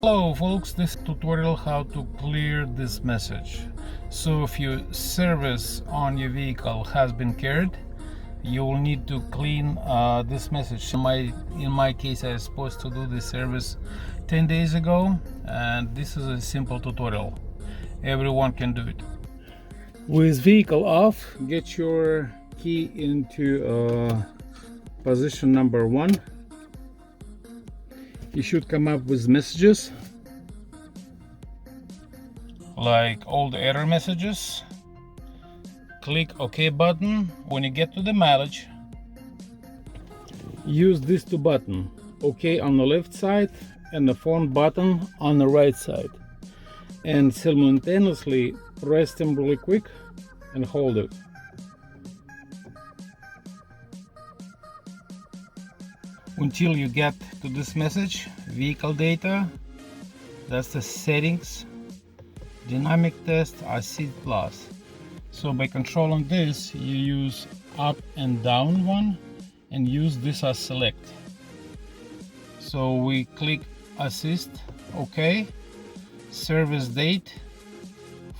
Hello folks, this tutorial how to clear this message. So if your service on your vehicle has been carried, you will need to clean this message. In my case, I was supposed to do this service 10 days ago, and this is a simple tutorial. Everyone can do it. With vehicle off, get your key into position number 1. You should come up with messages like all the error messages. Click OK button. When you get to the mileage, use these two buttons, OK on the left side and the phone button on the right side, and simultaneously press them really quick and hold it. Until you get to this message, vehicle data, that's the settings, dynamic test, AC plus. So by controlling this, you use up and down one and use this as select. So we click assist, OK, service date,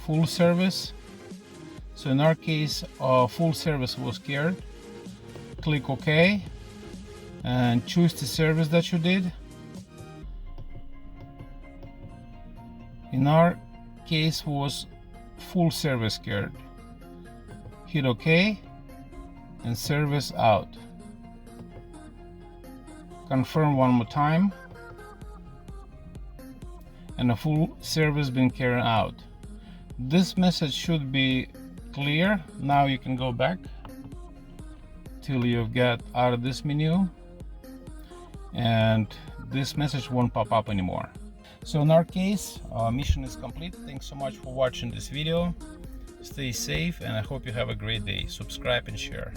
full service. So in our case, full service was carried. Click OK and choose the service that you did. In our case was full service carried. Hit OK and service out. Confirm one more time, and a full service been carried out. This message should be clear. Now you can go back till you've got out of this menu, and this message won't pop up anymore. So in our case, mission is complete. Thanks so much for watching this video. Stay safe, and I hope you have a great day. Subscribe and share.